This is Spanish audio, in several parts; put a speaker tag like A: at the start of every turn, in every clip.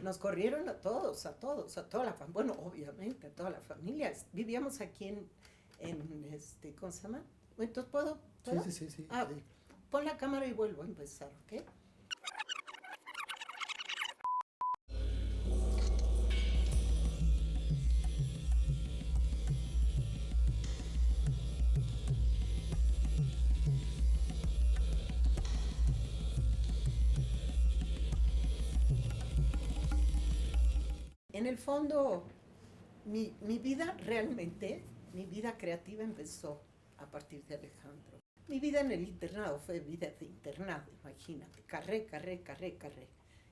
A: Nos corrieron a todos, a toda la familia, bueno, obviamente, a toda la familia. Vivíamos aquí ¿cómo se llama? Entonces,
B: Sí,
A: ¿puedo?
B: sí, sí, sí.
A: Ah,
B: Ahí.
A: pon la cámara y vuelvo a empezar, ¿ok? En el fondo, mi vida realmente, mi vida creativa empezó a partir de Alejandro. Mi vida en el internado fue vida de internado, imagínate, carré.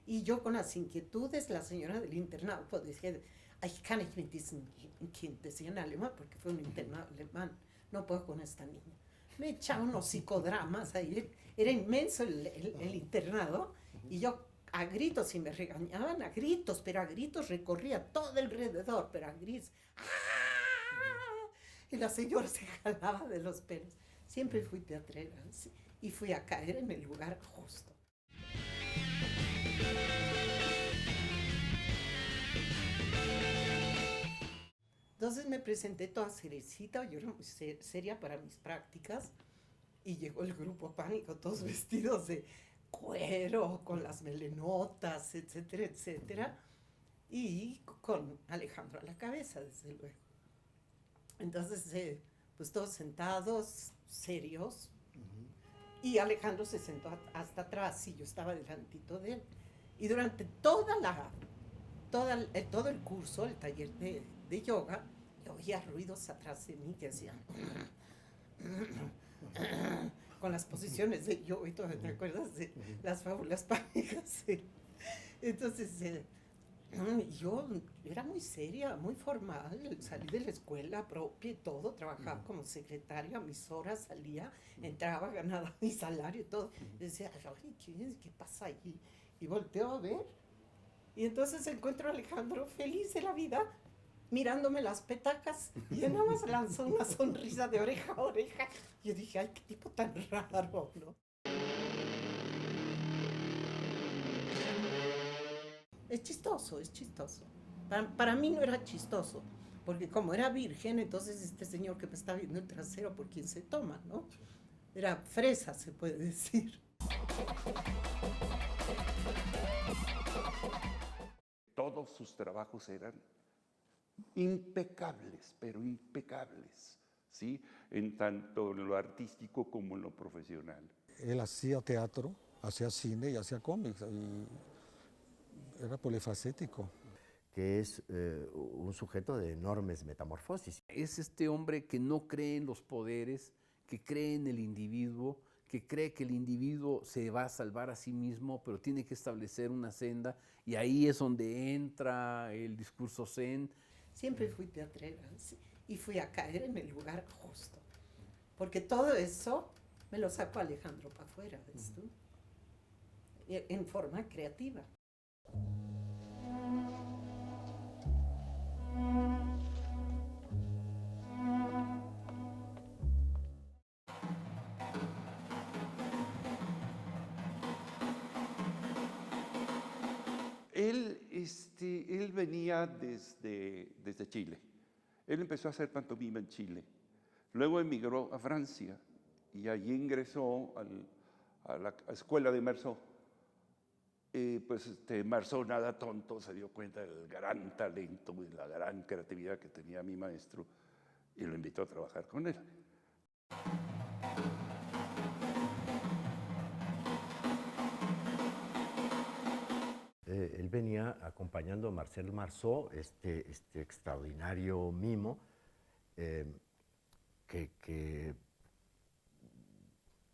A: Y yo con las inquietudes, la señora del internado pues decía, ich kann nicht mit diesem Kind, decía en alemán, porque fue un internado alemán, no puedo con esta niña. Me echaba unos psicodramas ahí, era inmenso el internado, y yo a gritos, y me regañaban a gritos, pero a gritos recorría todo alrededor, pero a gritos. ¡Ah! Y la señora se jalaba de los pelos. Siempre fui teatrera, sí, y fui a caer en el lugar justo. Entonces me presenté toda cerecita, yo era muy seria para mis prácticas, y llegó el grupo Pánico, todos vestidos de cuero, con las melenotas, etcétera, etcétera, y con Alejandro a la cabeza, desde luego. Entonces, pues todos sentados, serios, y Alejandro se sentó hasta atrás y yo estaba delantito de él. Y durante todo el curso, el taller de yoga, yo oía ruidos atrás de mí que hacían con las posiciones de yoga y todo, ¿te acuerdas de las fábulas pánicas? Sí. Entonces, yo era muy seria, muy formal, salí de la escuela propia y todo, trabajaba como secretaria, a mis horas salía, entraba, ganaba mi salario y todo. Y decía, ay, ¿qué pasa ahí? Y volteo a ver, y entonces encuentro a Alejandro feliz de la vida, mirándome las petacas, y él nada más lanzó una sonrisa de oreja a oreja. Yo dije, ay, qué tipo tan raro, ¿no? Es chistoso, es chistoso. Para mí no era chistoso, porque como era virgen, entonces este señor que me está viendo el trasero por quien se toma, ¿no? Era fresa, se puede decir.
C: Todos sus trabajos eran impecables, pero impecables, ¿sí? En tanto en lo artístico como en lo profesional.
B: Él hacía teatro, hacía cine y hacía cómics. Y era polifacético.
D: Que es un sujeto de enormes metamorfosis.
E: Es este hombre que no cree en los poderes, que cree en el individuo, que cree que el individuo se va a salvar a sí mismo, pero tiene que establecer una senda, y ahí es donde entra el discurso zen.
A: Siempre fui teatrera, sí, y fui a caer en el lugar justo, porque todo eso me lo sacó Alejandro para afuera, ¿ves tú? En forma creativa.
C: Él venía desde Chile. Él empezó a hacer pantomima en Chile. Luego emigró a Francia y allí ingresó a la escuela de Marceau. Pues Marceau, nada tonto, se dio cuenta del gran talento y la gran creatividad que tenía mi maestro y lo invitó a trabajar con él.
D: Él venía acompañando a Marcel Marceau, este extraordinario mimo, eh, que, que,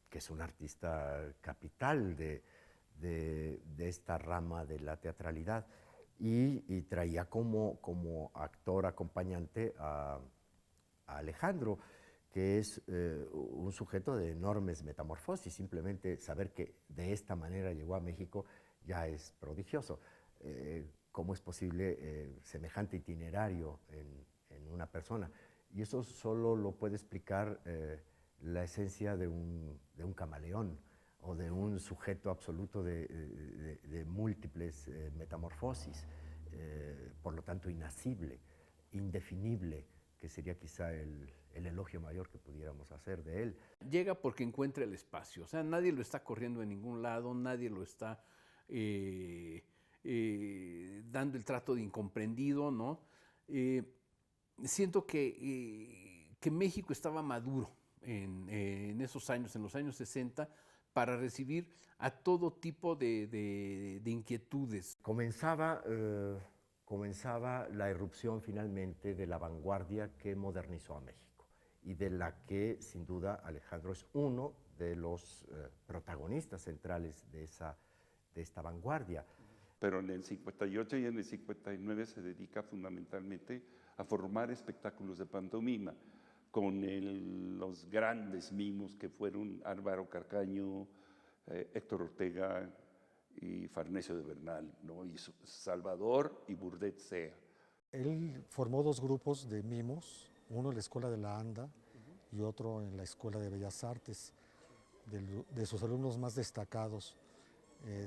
D: que es un artista capital de esta rama de la teatralidad, y traía como actor acompañante a Alejandro, que es un sujeto de enormes metamorfosis. Simplemente saber que de esta manera llegó a México ya es prodigioso. ¿Cómo es posible semejante itinerario en una persona? Y eso solo lo puede explicar la esencia de un camaleón. o de un sujeto absoluto de múltiples metamorfosis, por lo tanto inacible, indefinible, que sería quizá el elogio mayor que pudiéramos hacer de él.
E: Llega porque encuentra el espacio, o sea, nadie lo está corriendo en ningún lado, nadie lo está dando el trato de incomprendido, ¿no? Siento que México estaba maduro en esos años, en los años 60, para recibir a todo tipo de inquietudes.
D: Comenzaba la irrupción finalmente de la vanguardia que modernizó a México y de la que sin duda Alejandro es uno de los protagonistas centrales de esta vanguardia.
C: Pero en el 58 y en el 59 se dedica fundamentalmente a formar espectáculos de pantomima, con los grandes mimos que fueron Álvaro Carcaño, Héctor Ortega y Farnesio de Bernal, ¿no? Y Salvador y Burdett Sea.
B: Él formó dos grupos de mimos, uno en la Escuela de la Anda y otro en la Escuela de Bellas Artes, de sus alumnos más destacados.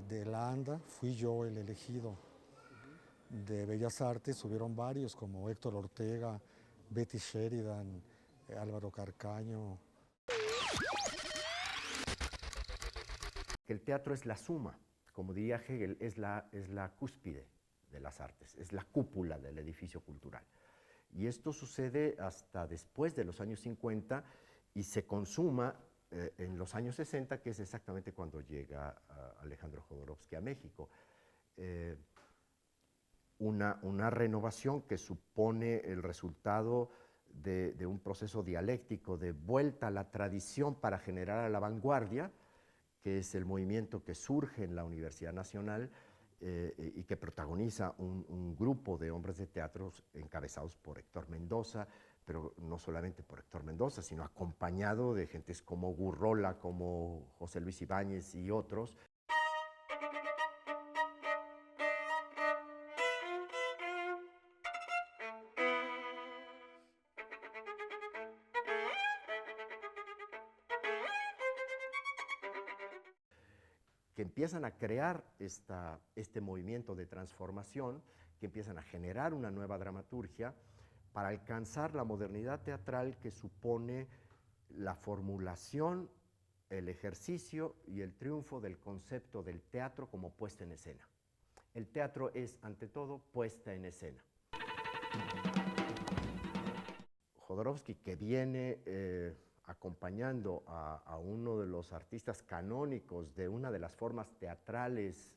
B: De la Anda fui yo el elegido. De Bellas Artes hubieron varios como Héctor Ortega, Betty Sheridan, Álvaro Carcaño.
D: Que el teatro es la suma, como diría Hegel, es la cúspide de las artes, es la cúpula del edificio cultural. Y esto sucede hasta después de los años 50 y se consuma en los años 60, que es exactamente cuando llega Alejandro Jodorowsky a México. Una renovación que supone el resultado de un proceso dialéctico de vuelta a la tradición para generar a la vanguardia, que es el movimiento que surge en la Universidad Nacional y que protagoniza un grupo de hombres de teatro encabezados por Héctor Mendoza, pero no solamente por Héctor Mendoza, sino acompañado de gentes como Gurrola, como José Luis Ibáñez y otros. Que empiezan a crear este movimiento de transformación, que empiezan a generar una nueva dramaturgia para alcanzar la modernidad teatral que supone la formulación, el ejercicio y el triunfo del concepto del teatro como puesta en escena. El teatro es, ante todo, puesta en escena. Jodorowsky, que viene acompañando a uno de los artistas canónicos de una de las formas teatrales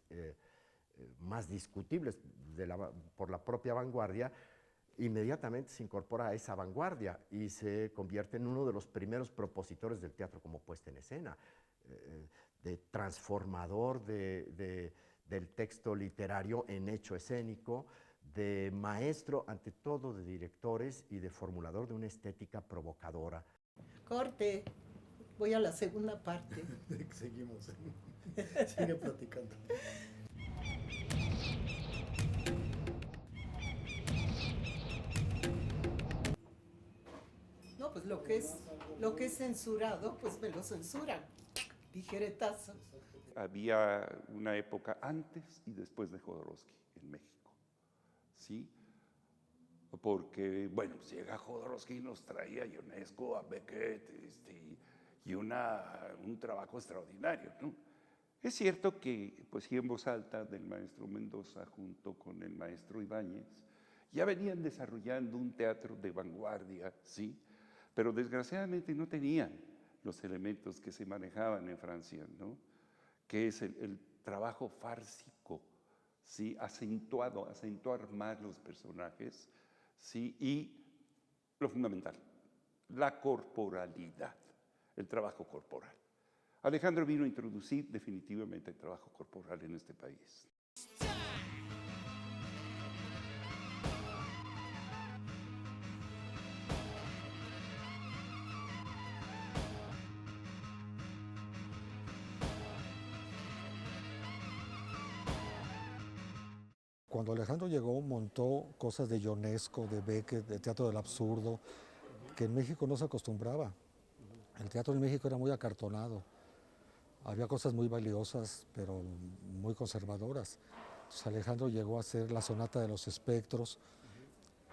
D: más discutibles por la propia vanguardia, inmediatamente se incorpora a esa vanguardia y se convierte en uno de los primeros propositores del teatro como puesta en escena, de transformador del texto literario en hecho escénico, de maestro ante todo de directores y de formulador de una estética provocadora.
A: Corte, voy a la segunda parte.
F: Seguimos, sigue platicando.
A: No, pues lo que es censurado, pues me lo censuran. Tijeretazo.
C: Había una época antes y después de Jodorowsky en México, ¿sí? Porque, bueno, llega Jodorowsky y nos traía a Ionesco, a Beckett, y un trabajo extraordinario, ¿no? Es cierto que poesía en voz alta del maestro Mendoza junto con el maestro Ibáñez ya venían desarrollando un teatro de vanguardia, ¿sí? Pero desgraciadamente no tenían los elementos que se manejaban en Francia, ¿no? Que es el trabajo fársico, ¿sí? Acentuar más los personajes, ¿sí? Y lo fundamental, la corporalidad, el trabajo corporal. Alejandro vino a introducir definitivamente el trabajo corporal en este país.
B: Cuando Alejandro llegó, montó cosas de Ionesco, de Beckett, de teatro del absurdo, que en México no se acostumbraba. El teatro en México era muy acartonado. Había cosas muy valiosas, pero muy conservadoras. Entonces Alejandro llegó a hacer la Sonata de los Espectros,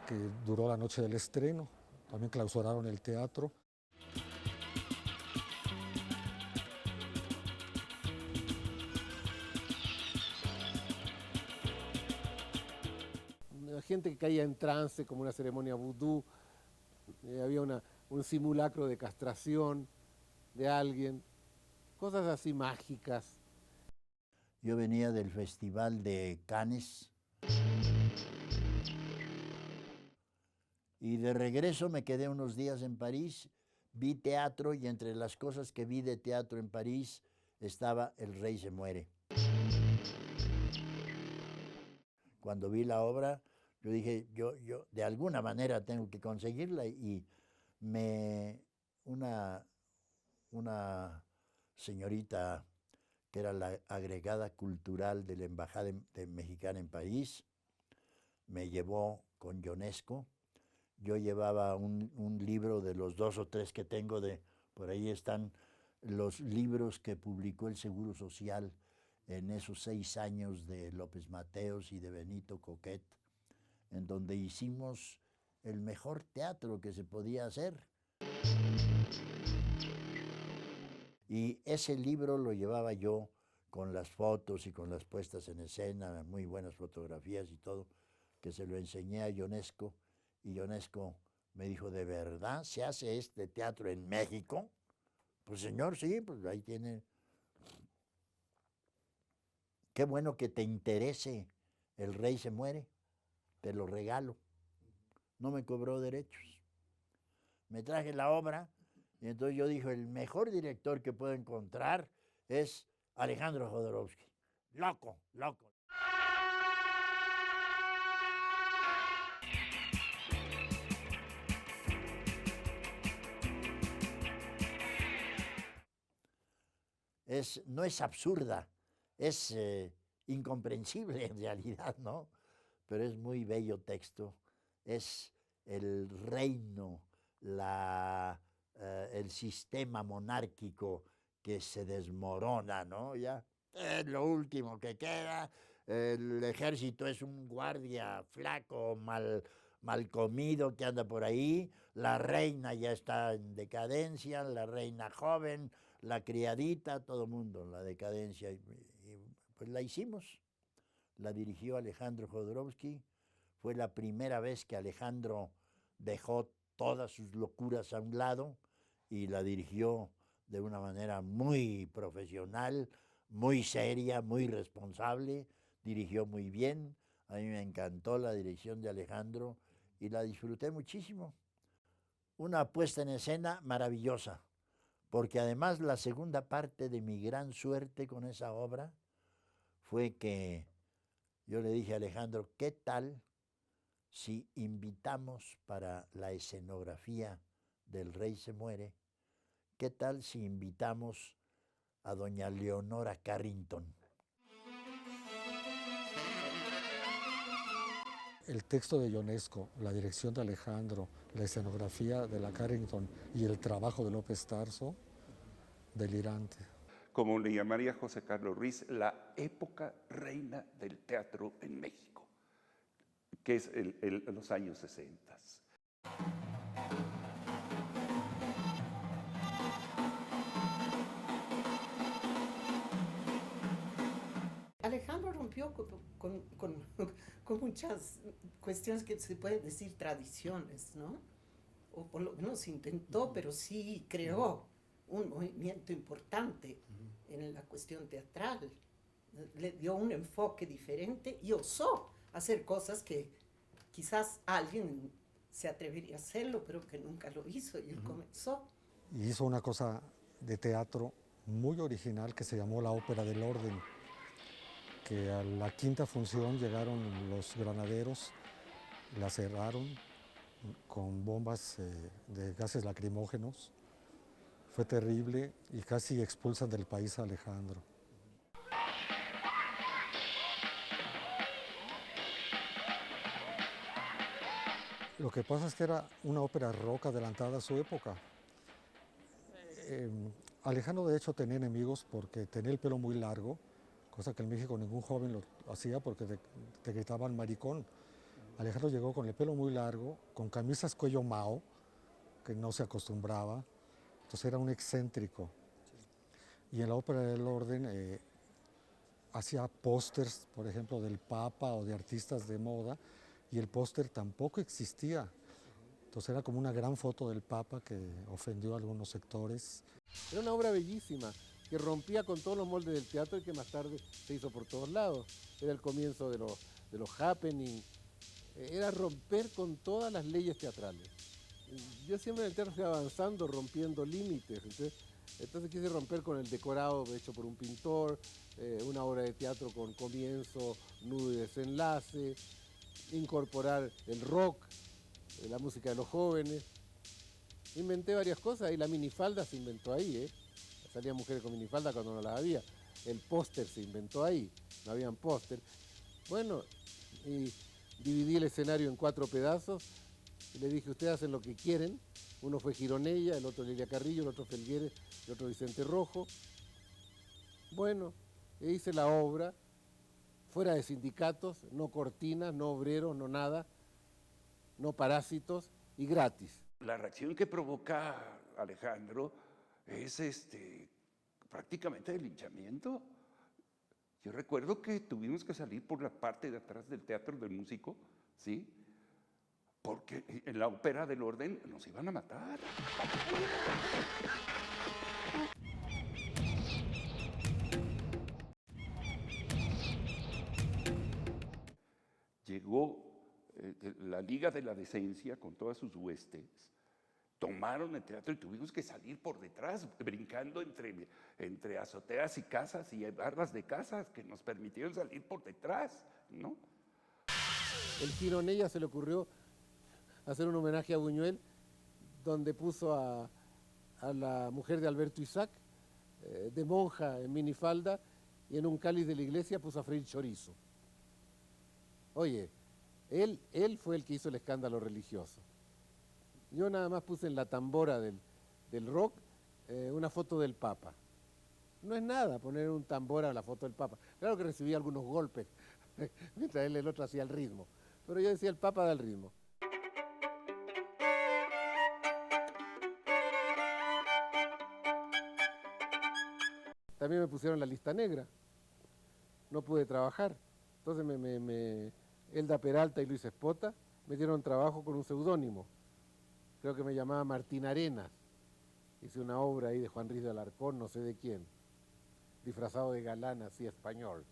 B: que duró la noche del estreno. También clausuraron el teatro.
G: La gente que caía en trance, como una ceremonia vudú, había un simulacro de castración de alguien, cosas así mágicas.
H: Yo venía del Festival de Cannes y de regreso me quedé unos días en París, vi teatro y entre las cosas que vi de teatro en París estaba El Rey se muere. Cuando vi la obra, yo dije, yo de alguna manera tengo que conseguirla y una señorita que era la agregada cultural de la Embajada Mexicana en París, me llevó con Ionesco. Yo llevaba un libro de los 2 o 3 que tengo, por ahí están los libros que publicó el Seguro Social en esos 6 años de López Mateos y de Benito Coquet, en donde hicimos el mejor teatro que se podía hacer. Y ese libro lo llevaba yo con las fotos y con las puestas en escena, muy buenas fotografías y todo, que se lo enseñé a Ionesco, y Ionesco me dijo, ¿de verdad se hace este teatro en México? Pues señor, sí, pues ahí tiene. Qué bueno que te interese El Rey se muere, te lo regalo. No me cobró derechos. Me traje la obra y entonces yo dije, el mejor director que puedo encontrar es Alejandro Jodorowsky. Loco, loco. No es absurda, es incomprensible en realidad, ¿no? Pero es muy bello texto. Es el reino, el sistema monárquico que se desmorona, ¿no? Ya es lo último que queda. El ejército es un guardia flaco, mal comido que anda por ahí. La reina ya está en decadencia, la reina joven, la criadita, todo el mundo en la decadencia. Y pues la hicimos. La dirigió Alejandro Jodorowsky. Fue la primera vez que Alejandro dejó todas sus locuras a un lado y la dirigió de una manera muy profesional, muy seria, muy responsable. Dirigió muy bien. A mí me encantó la dirección de Alejandro y la disfruté muchísimo. Una puesta en escena maravillosa, porque además la segunda parte de mi gran suerte con esa obra fue que yo le dije a Alejandro, ¿qué tal si invitamos para la escenografía del Rey se muere? ¿Qué tal si invitamos a doña Leonora Carrington?
B: El texto de Ionesco, la dirección de Alejandro, la escenografía de la Carrington y el trabajo de López Tarso, delirante.
C: Como le llamaría José Carlos Ruiz, la época reina del teatro en México, que es los años 60.
A: Alejandro rompió con muchas cuestiones que se pueden decir tradiciones, ¿no? O por lo menos intentó, pero sí creó un movimiento importante en la cuestión teatral. Le dio un enfoque diferente y osó hacer cosas que quizás alguien se atrevería a hacerlo, pero que nunca lo hizo y él comenzó.
B: Y hizo una cosa de teatro muy original que se llamó la Ópera del Orden, que a la quinta función llegaron los granaderos, la cerraron con bombas de gases lacrimógenos. Fue terrible y casi expulsan del país a Alejandro. Lo que pasa es que era una ópera rock adelantada a su época. Alejandro de hecho tenía enemigos porque tenía el pelo muy largo, cosa que en México ningún joven lo hacía porque te gritaban maricón. Alejandro llegó con el pelo muy largo, con camisas cuello Mao, que no se acostumbraba, entonces era un excéntrico. Y en la Ópera del Orden hacía pósters, por ejemplo, del Papa o de artistas de moda, y el póster tampoco existía. Entonces era como una gran foto del Papa que ofendió a algunos sectores.
G: Era una obra bellísima, que rompía con todos los moldes del teatro y que más tarde se hizo por todos lados. Era el comienzo de los happenings, era romper con todas las leyes teatrales. Yo siempre en el teatro fui avanzando, rompiendo límites. Entonces quise romper con el decorado hecho por un pintor, una obra de teatro con comienzo, nudo y desenlace, incorporar el rock, la música de los jóvenes. Inventé varias cosas y la minifalda se inventó ahí, Salían mujeres con minifalda cuando no las había. El póster se inventó ahí, no habían póster. Bueno, y dividí el escenario en 4 pedazos y le dije, ustedes hacen lo que quieren. Uno fue Gironella, el otro Lilia Carrillo, el otro Felgueres, el otro Vicente Rojo. Bueno, hice la obra, fuera de sindicatos, no cortinas, no obreros, no nada, no parásitos y gratis.
C: La reacción que provoca Alejandro es prácticamente de linchamiento. Yo recuerdo que tuvimos que salir por la parte de atrás del Teatro del Músico, ¿sí? Porque en la Ópera del Orden nos iban a matar. Llegó la Liga de la Decencia con todas sus huestes, tomaron el teatro y tuvimos que salir por detrás, brincando entre azoteas y casas y barras de casas que nos permitieron salir por detrás, ¿no?
G: El Gironella se le ocurrió hacer un homenaje a Buñuel, donde puso a la mujer de Alberto Isaac, de monja en minifalda, y en un cáliz de la iglesia puso a freír chorizo. Oye, él fue el que hizo el escándalo religioso. Yo nada más puse en la tambora del rock una foto del Papa. No es nada poner un tambor a la foto del Papa. Claro que recibía algunos golpes, mientras el otro hacía el ritmo. Pero yo decía, el Papa da el ritmo. También me pusieron la lista negra. No pude trabajar. Entonces Elda Peralta y Luis Espota me dieron trabajo con un seudónimo. Creo que me llamaba Martín Arenas. Hice una obra ahí de Juan Ruiz de Alarcón, no sé de quién, disfrazado de galán así español,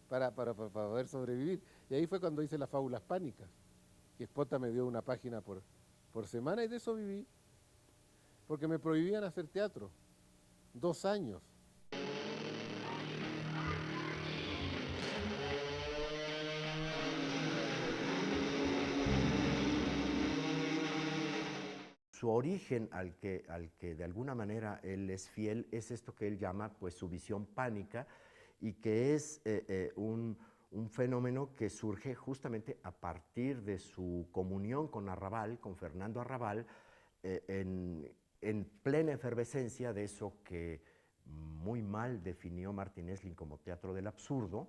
G: para poder sobrevivir. Y ahí fue cuando hice las Fábulas Pánicas. Y Espota me dio una página por semana y de eso viví. Porque me prohibían hacer teatro. 2 años.
D: Su origen al que de alguna manera él es fiel es esto que él llama pues su visión pánica y que es un fenómeno que surge justamente a partir de su comunión con Arrabal, con Fernando Arrabal, en plena efervescencia de eso que muy mal definió Martin Esslin como teatro del absurdo.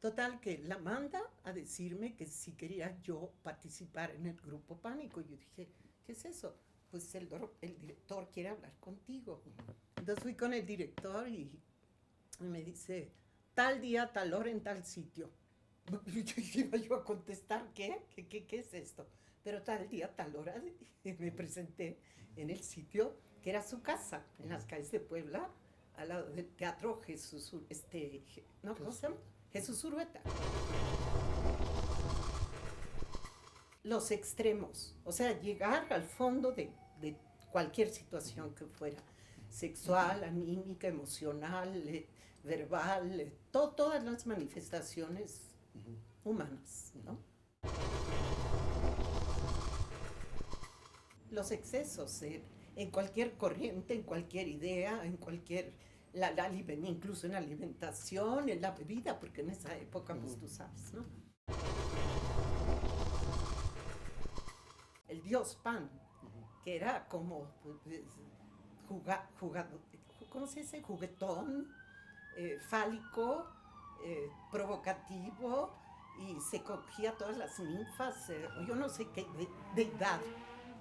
A: Total, que la manda a decirme que si quería yo participar en el grupo Pánico. Yo dije, ¿qué es eso? Pues el director quiere hablar contigo. Entonces fui con el director y me dice, tal día, tal hora, en tal sitio. Iba yo a contestar, ¿qué es esto? Pero tal día, tal hora, me presenté en el sitio que era su casa, en las calles de Puebla, al lado del Teatro Jesús, ¿no? ¿Cómo se llama? Jesús Urueta. Los extremos, o sea, llegar al fondo de cualquier situación que fuera, sexual, anímica, emocional, verbal, todas las manifestaciones humanas, ¿no? Los excesos en cualquier corriente, en cualquier idea, en cualquier... incluso en la alimentación, en la bebida, porque en esa época, pues tú sabes, ¿no? el dios Pan, que era como ¿cómo se dice? Juguetón, fálico, provocativo, y se cogía a todas las ninfas, yo no sé qué deidad.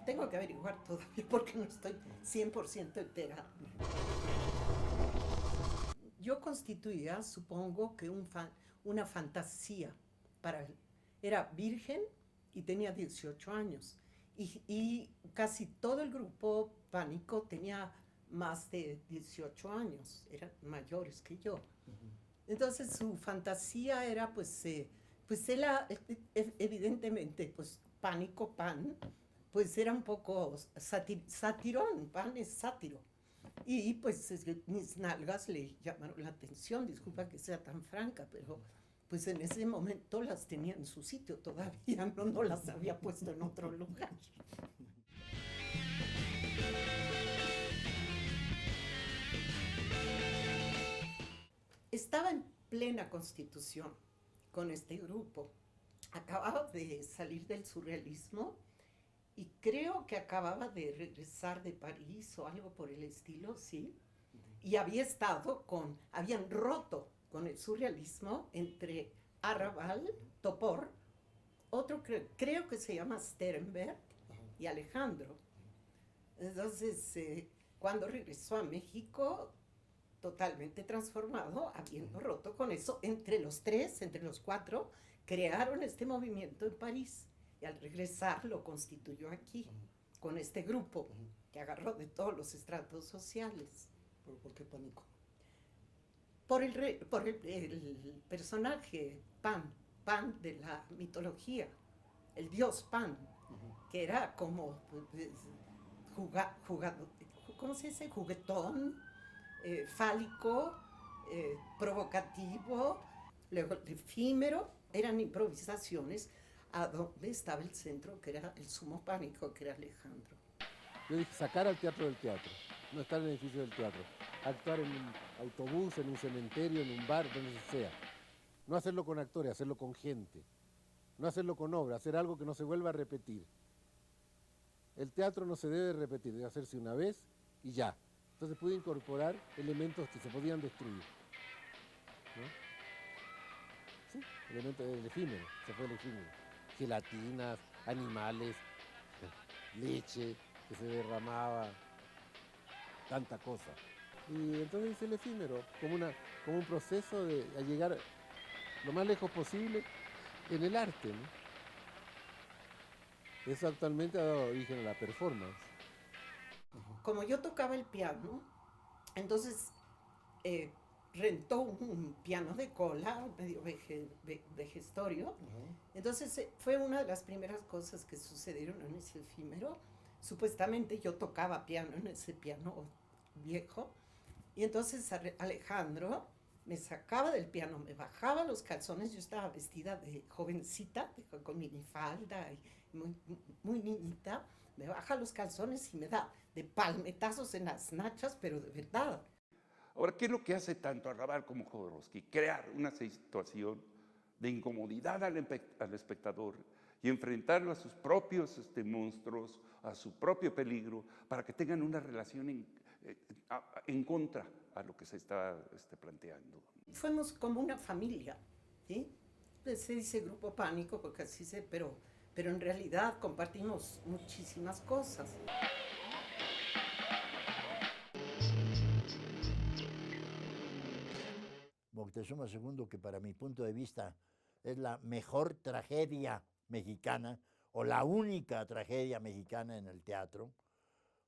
A: Tengo que averiguar todavía porque no estoy 100% enterada. Yo constituía, supongo, que una fantasía para él. Era virgen y tenía 18 años. Y casi todo el grupo Pánico tenía más de 18 años, eran mayores que yo. Entonces su fantasía era, pues él evidentemente, pues Pánico, Pan, pues era un poco satirón, Pan es sátiro. Y pues mis nalgas le llamaron la atención, disculpa que sea tan franca, pero pues en ese momento las tenía en su sitio todavía, no las había puesto en otro lugar. Estaba en plena constitución con este grupo. Acababa de salir del surrealismo y creo que acababa de regresar de París o algo por el estilo, sí. Y habían roto con el surrealismo entre Arrabal, Topor, otro creo que se llama Sternberg y Alejandro. Entonces, cuando regresó a México, totalmente transformado, habiendo roto con eso, entre los cuatro, crearon este movimiento en París. Y al regresar lo constituyó aquí, con este grupo que agarró de todos los estratos sociales.
F: ¿Pero por qué Pánico?
A: Por el personaje Pan de la mitología, el dios Pan, que era como ¿cómo se dice? Juguetón, fálico, provocativo, luego efímero, eran improvisaciones a donde estaba el centro, que era el sumo Pánico, que era Alejandro.
G: Yo dije, sacar al teatro del teatro, no estar en el edificio del teatro, actuar en un autobús, en un cementerio, en un bar, donde sea. No hacerlo con actores, hacerlo con gente. No hacerlo con obra, hacer algo que no se vuelva a repetir. El teatro no se debe repetir, debe hacerse una vez y ya. Entonces pude incorporar elementos que se podían destruir, ¿no? Sí, elementos del efímero, se fue el efímero. Gelatinas, animales, leche que se derramaba, tanta cosa. Y entonces hice el efímero como un proceso de llegar lo más lejos posible en el arte, ¿no? Eso actualmente ha dado origen a la performance.
A: Como yo tocaba el piano, entonces rentó un piano de cola, medio vejestorio. Entonces fue una de las primeras cosas que sucedieron en ese efímero. Supuestamente yo tocaba piano en ese piano viejo. Y entonces Alejandro me sacaba del piano, me bajaba los calzones, yo estaba vestida de jovencita, con minifalda y muy niñita, me baja los calzones y me da de palmetazos en las nachas, pero de verdad.
C: Ahora, ¿qué es lo que hace tanto Arrabal como Jodorowsky? Crear una situación de incomodidad al espectador y enfrentarlo a sus propios monstruos, a su propio peligro, para que tengan una relación en contra a lo que se está planteando.
A: Fuimos como una familia, ¿sí? Se dice Grupo Pánico porque así pero en realidad compartimos muchísimas cosas.
H: Moctezuma II, que para mi punto de vista es la mejor tragedia mexicana o la única tragedia mexicana en el teatro,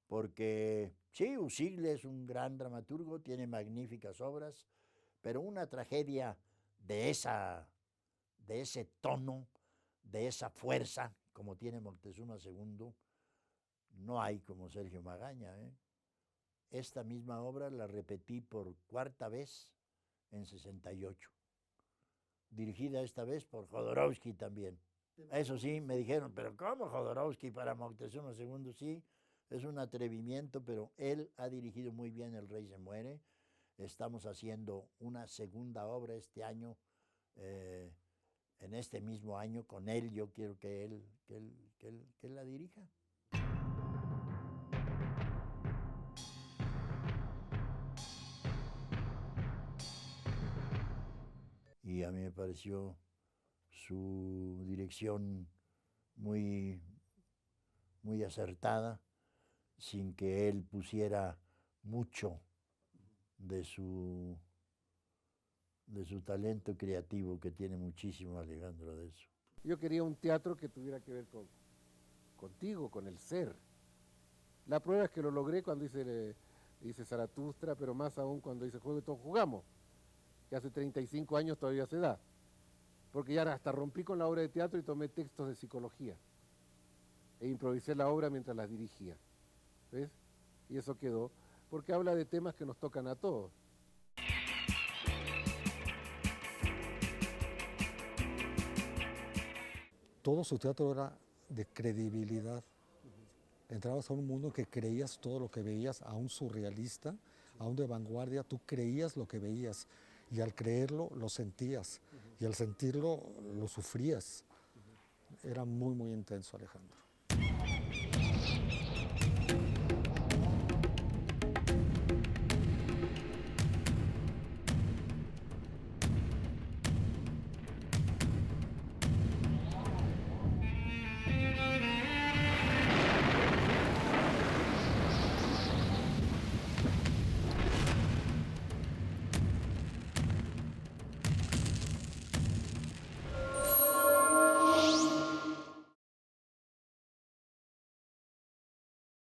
H: porque sí, Usigle es un gran dramaturgo, tiene magníficas obras, pero una tragedia de ese tono, de esa fuerza, como tiene Moctezuma II, no hay como Sergio Magaña, ¿eh? Esta misma obra la repetí por cuarta vez en 68, dirigida esta vez por Jodorowsky también. Eso sí, me dijeron, pero ¿cómo Jodorowsky para Moctezuma II? Sí, es un atrevimiento, pero él ha dirigido muy bien El Rey se muere. Estamos haciendo una segunda obra este año en este mismo año con él, yo quiero que él la dirija. Y a mí me pareció su dirección muy, muy acertada, sin que él pusiera mucho de su talento creativo, que tiene muchísimo Alejandro de eso.
G: Yo quería un teatro que tuviera que ver contigo, con el ser. La prueba es que lo logré cuando hice Zaratustra, pero más aún cuando hice Juego y Todos Jugamos, que hace 35 años todavía se da. Porque ya hasta rompí con la obra de teatro y tomé textos de psicología. E improvisé la obra mientras las dirigía. ¿Ves? Y eso quedó, porque habla de temas que nos tocan a todos.
B: Todo su teatro era de credibilidad. Entrabas a un mundo que creías todo lo que veías, aún surrealista, aún de vanguardia, tú creías lo que veías y al creerlo lo sentías y al sentirlo lo sufrías. Era muy, muy intenso, Alejandro.